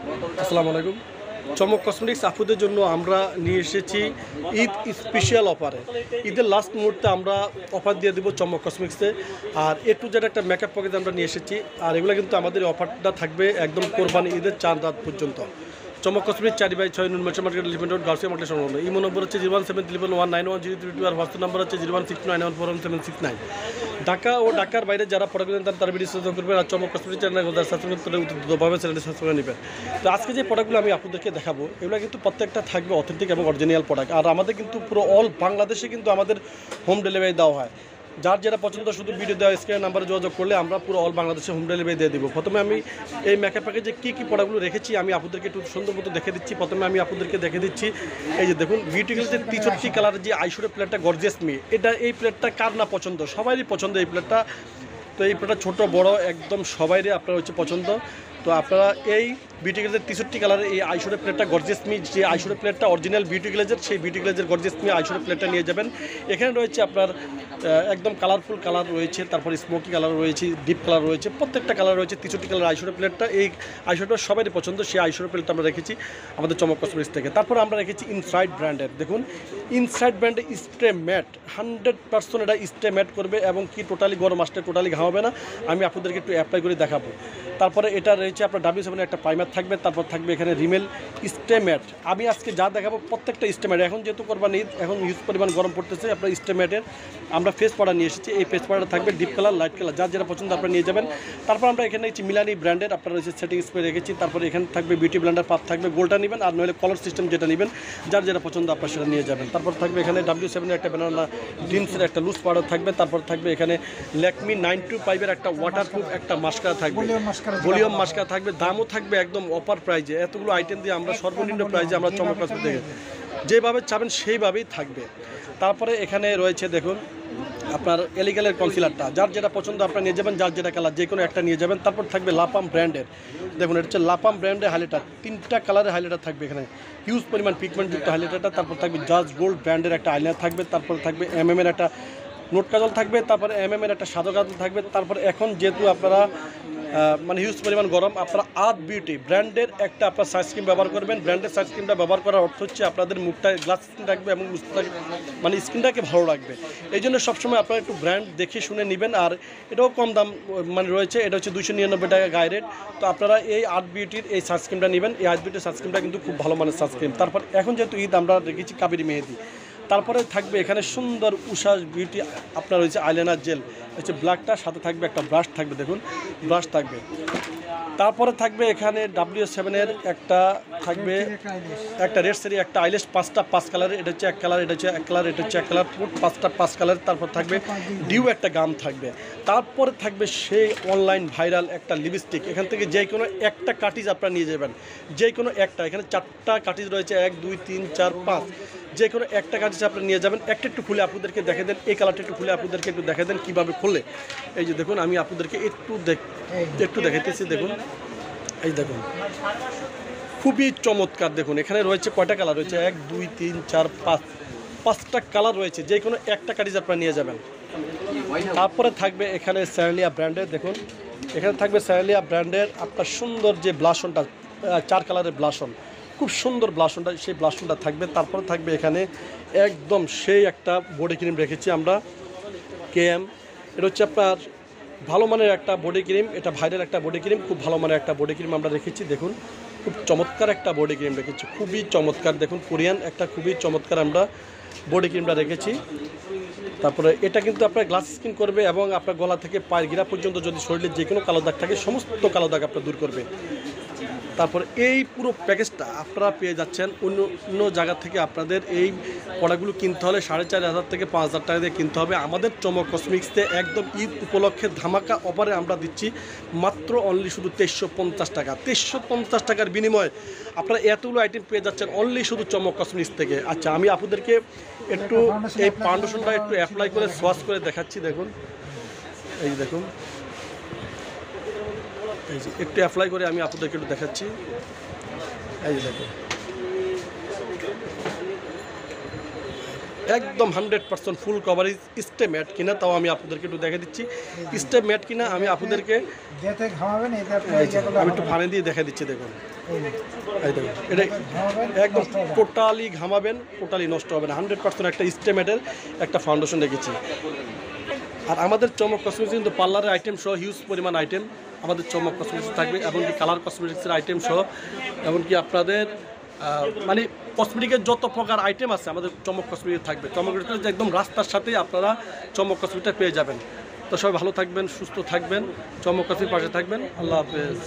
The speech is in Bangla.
আসসালামু আলাইকুম। চমক কসমেটিক্স আপুদের জন্য আমরা নিয়ে এসেছি ঈদ স্পেশাল অফারে। ঈদের লাস্ট মুহূর্তে আমরা অফার দিয়ে দেবো চমক কসমেটিক্সে। আর এ টু জেড একটা মেকআপ প্যাকেজ আমরা নিয়ে এসেছি। আর এগুলো কিন্তু আমাদের অফারটা থাকবে একদম কোরবানি ঈদের 4 রাত পর্যন্ত। চমক কসমেটিক্স 4/6 নুন metro market limited Garcia market সংলগ্ন। ইমো নম্বর হচ্ছে 01731910332 আর হোয়াটসঅ্যাপ নাম্বার হচ্ছে 01629914769। ঢাকা ও ঢাকার বাইরে যারা প্রোডাক্ট নেন তারা ভিডিও সাবস্ক্রাইব করবেন আর চমক কসমেটিক্স চ্যানেল সাবস্ক্রাইব করে দ্রুতভাবে চ্যানেলটি সাবস্ক্রাইব করে নেবেন। তো আজকে যে প্রোডাক্টগুলো আমি আপনাদেরকে দেখাবো এগুলো কিন্তু প্রত্যেকটা থাকবে অথেন্টিক এবং অরিজিনাল প্রোডাক্ট। আর আমাদের কিন্তু পুরো অল বাংলাদেশে কিন্তু আমাদের হোম ডেলিভারি দেওয়া হয়। যার যেটা পছন্দ শুধু ভিডিও দেওয়া স্ক্রিনের নাম্বারে যোগাযোগ করলে আমরা পুরো অল বাংলাদেশে হোম ডেলিভারি দিয়ে দিব। প্রথমে আমি এই মেকআপ প্যাকেজে কী কী প্রোডাক্টগুলো রেখেছি আমি আপনাদেরকে একটু সুন্দর মতো দেখে দিচ্ছি। প্রথমে আমি আপনাদেরকে দেখে দিচ্ছি এই যে দেখুন বিউটি গ্লেজের 63 কালারের যে আইশ্যাডো প্লেটটা গর্জিয়াস মি, এই প্লেটটা কার না পছন্দ, সবারই পছন্দ এই প্লেটটা। তো এই প্লেটটা ছোটো বড় একদম সবাইরই আপনার হচ্ছে পছন্দ। তো আপনারা এই বিউটি গ্লেজের 63 কালারের এই আইশ্যাডো প্লেটটা গর্জিয়াস মি, যে আইশ্যাডো প্লেটটা অরিজিনাল বিউটি গ্লেজের, সেই বিউটি গ্লেজের গর্জিয়াস মি আইশ্যাডো প্লেটটা নিয়ে যাবেন। এখানে রয়েছে আপনার একদম কালারফুল কালার রয়েছে, তারপর স্মোকি কালার রয়েছে, ডিপ কালার রয়েছে, প্রত্যেকটা কালার রয়েছে। 63 কালার আইশ্যাডো প্লেটটা, এই আইশ্যাডো সবারই পছন্দ, সেই আইশ্যাডো প্লেটটা আমরা রেখেছি আমাদের চমক কসমেটিক্স থেকে। তারপর আমরা রেখেছি ইনসাইড ব্র্যান্ডের, দেখুন ইনসাইড ব্র্যান্ডের স্টে ম্যাট 100% এটা স্টে ম্যাট করবে এবং কি টোটালি গরম আসলে টোটালি ঘামাবে না। আমি আপনাদেরকে একটু অ্যাপ্লাই করে দেখাবো। তারপরে এটা রয়েছে আপনার W7 একটা প্রাইমার থাকবে, তারপর থাকবে এখানে রিমেল স্টে ম্যাট। আমি আজকে যা দেখাবো প্রত্যেকটা স্টে ম্যাট, এখন যেহেতু কোরবানি ঈদ, এখন হিউজ পরিমাণ গরম পড়তেছে, আপনার স্টে ম্যাটের আমরা ফেস পাউডার নিয়ে এসেছি। এই ফেস পাউডার থাকবে ডিপ কালার, লাইট কালার, যার যেটা পছন্দ আপনারা নিয়ে যাবেন। তারপর আমরা এখানে মিলানি ব্র্যান্ডের আপনারা রয়েছে সেটিং স্প্রে রেখেছি। তারপরে এখানে থাকবে বিউটি ব্লেন্ডার পাত থাকবে, গোলটা নেবেন আর নইলে কলার সিস্টেম যেটা নেবেন, যার যেটা পছন্দ আপনারা সেটা নিয়ে যাবেন। তারপর থাকবে এখানে W7 একটা ব্যানানা ড্রিমসের একটা লুজ পাউডার থাকবে। তারপর থাকবে এখানে ল্যাকমি 925 একটা ওয়াটারপ্রুফ একটা মাস্কারা থাকবে, ভলিউম মাস্কারা থাকবে। দামও থাকবে একদম অফার প্রাইজে। এতগুলো আইটেম দিয়ে আমরা সর্বনিম্ন প্রাইজে আমরা চমক কসমেটিক্স যেভাবে চাবেন সেইভাবেই থাকবে। তারপরে এখানে রয়েছে দেখুন আপনার এলিগালের কনসিলারটা, যার যেটা পছন্দ আপনারা নিয়ে যাবেন, যার যেটা কালার যে কোনো একটা নিয়ে যাবেন। তারপর থাকবে লাপাম ব্র্যান্ডের, দেখুন এটা হচ্ছে লাপাম ব্র্যান্ডের হাইলাইটার, 3টা কালারের হাইলাইটার থাকবে এখানে, হিউজ পরিমাণ পিগমেন্টযুক্ত হাইলাইটারটা। তারপর থাকবে জাজ গোল্ড ব্র্যান্ডের একটা আইলাইনার থাকবে। তারপর থাকবে এর একটা নোট কাজল থাকবে। তারপরে এর একটা সাদা কাজল থাকবে। তারপর এখন যেহেতু আপনারা মানে হিউজ পরিমাণ গরম, আপনারা আর্ট বিউটি ব্র্যান্ডের একটা আপনার সানস্ক্রিন ব্যবহার করবেন। ব্র্যান্ডের সানস্ক্রিনটা ব্যবহার করার অর্থ হচ্ছে আপনাদের মুখটা গ্লাস স্কিন রাখবে এবং মানে স্কিনটাকে ভালো রাখবে। এই জন্য সবসময় আপনারা একটু ব্র্যান্ড দেখে শুনে নেবেন। আর এটাও কম দাম মানে রয়েছে, এটা হচ্ছে 299 টাকা গায়ে রেট। তো আপনারা এই আর্ট বিউটির এই সানস্ক্রিনটা নেবেন। এই আর্ট বিউটির সানস্ক্রিনটা কিন্তু খুব ভালো মানের সানস্ক্রিন। তারপর এখন যেহেতু ঈদ আমরা রেখেছি কাবেরি মেহেদি। তারপরে থাকবে এখানে সুন্দর উষা বিউটি আপনার রয়েছে আইলাইনার জেল, হচ্ছে ব্ল্যাকটা, সাথে থাকবে একটা ব্রাশ থাকবে, দেখুন ব্রাশ থাকবে। তারপরে থাকবে এখানে W7 একটা থাকবে একটা রেড সেরি একটা আইলেস, 5 কালারের, এটা হচ্ছে 1 কালার, এটা হচ্ছে 1 কালার, এটা হচ্ছে 1 কালার, 5 কালার। তারপর থাকবে ডিউ একটা গাম থাকবে। তারপরে থাকবে সেই অনলাইন ভাইরাল একটা লিপস্টিক, এখান থেকে যে কোনো একটা কাটিজ আপনারা নিয়ে যাবেন, যে কোনো একটা, এখানে 4টা কাটিজ রয়েছে, 1 2 3 4 5, যে কোনো একটা কাটিজ আপনারা নিয়ে যাবেন। একটা একটু খুলে আপনাদেরকে দেখে দেন, এই কালারটা একটু খুলে আপনাদেরকে একটু দেখে দেন কীভাবে খুলে। এই যে দেখুন আমি আপনাদেরকে একটু দেখাইতেছি, দেখুন এই দেখুন খুবই চমৎকার। দেখুন এখানে রয়েছে কয়টা কালার রয়েছে, 1 2 3 4 5টা কালার রয়েছে, যে কোনো একটা কাটিজ আপনারা নিয়ে যাবেন। তারপরে থাকবে এখানে স্যারেলিয়া ব্র্যান্ডের, দেখুন এখানে থাকবে স্যারেলিয়া ব্র্যান্ডের আপনার সুন্দর যে ব্লাশনটা, 4 কালারের ব্লাশন, খুব সুন্দর ব্লাশনটা, সেই ব্লাশনটা থাকবে। তারপরে থাকবে এখানে একদম সেই একটা বডি ক্রিম রেখেছি আমরা KM, এটা হচ্ছে আপনার ভালো মানের একটা বডি ক্রিম, এটা ভাইরাল একটা বডি ক্রিম, খুব ভালো মানের একটা বডি ক্রিম আমরা রেখেছি। দেখুন খুব চমৎকার একটা বডি ক্রিম রেখেছি, খুবই চমৎকার। দেখুন কোরিয়ান একটা খুবই চমৎকার আমরা বডি ক্রিমটা রেখেছি। তারপরে এটা কিন্তু আপনার গ্লাস স্কিন করবে এবং আপনার গলা থেকে পায়ের গিরা পর্যন্ত যদি শরীরে যে কোনো কালো দাগ থাকে সমস্ত কালো দাগ আপনার দূর করবে। তারপর এই পুরো প্যাকেজটা আপনারা পেয়ে যাচ্ছেন অন্য জায়গা থেকে। আপনাদের এই প্রোডাক্টগুলো কিনতে হলে 4,500 থেকে 5,000 টাকা দিয়ে কিনতে হবে। আমাদের চমক কসমেটিক্সে একদম ঈদ উপলক্ষে ধামাকা অফারে আমরা দিচ্ছি মাত্র অনলি শুধু 2350 টাকা। 2350 টাকার বিনিময়ে আপনারা এতগুলো আইটেম পেয়ে যাচ্ছেন অনলি শুধু চমক কসমেটিক্স থেকে। আচ্ছা আমি আপনাদেরকে একটু এই ফাউন্ডেশনটা একটু অ্যাপ্লাই করে সোয়াচ করে দেখাচ্ছি, দেখুন এই দেখুন এই যে একটু অ্যাপ্লাই করে আমি আপনাদেরকে একটু দেখাচ্ছি। এই যে দেখুন একদম 100% ফুল কভারেজ স্টে ম্যাট কিনা, তাও আমি আপনাদেরকে একটু দেখে দিচ্ছি স্টে ম্যাট কিনা। আমি আপনাদেরকে আমি একটু ফানে দিয়ে দেখা দিচ্ছি, দেখুন এই দেখুন, এটা একদম টোটালি ঘামাবেন, টোটালি নষ্ট হবে না, 100% একটা স্টেমেটের একটা ফাউন্ডেশন রেখেছি। আর আমাদের চমক কসমেটিক্স কিন্তু পার্লারের আইটেম সহ হিউজ পরিমাণ আইটেম আমাদের চমক কসমেটিক্স থাকবে, এমনকি কালার কসমেটিক্সের আইটেম সহ, এমনকি আপনাদের মানে কসমেটিকের যত প্রকার আইটেম আছে আমাদের চমক কসমেটিক থাকবে। চমক কসমেটিক্স একদম রাস্তার সাথে আপনারা চমক কসমেটিকটা পেয়ে যাবেন। তো সবাই ভালো থাকবেন, সুস্থ থাকবেন, চমক কসমেটিক পাশে থাকবেন। আল্লাহ হাফেজ।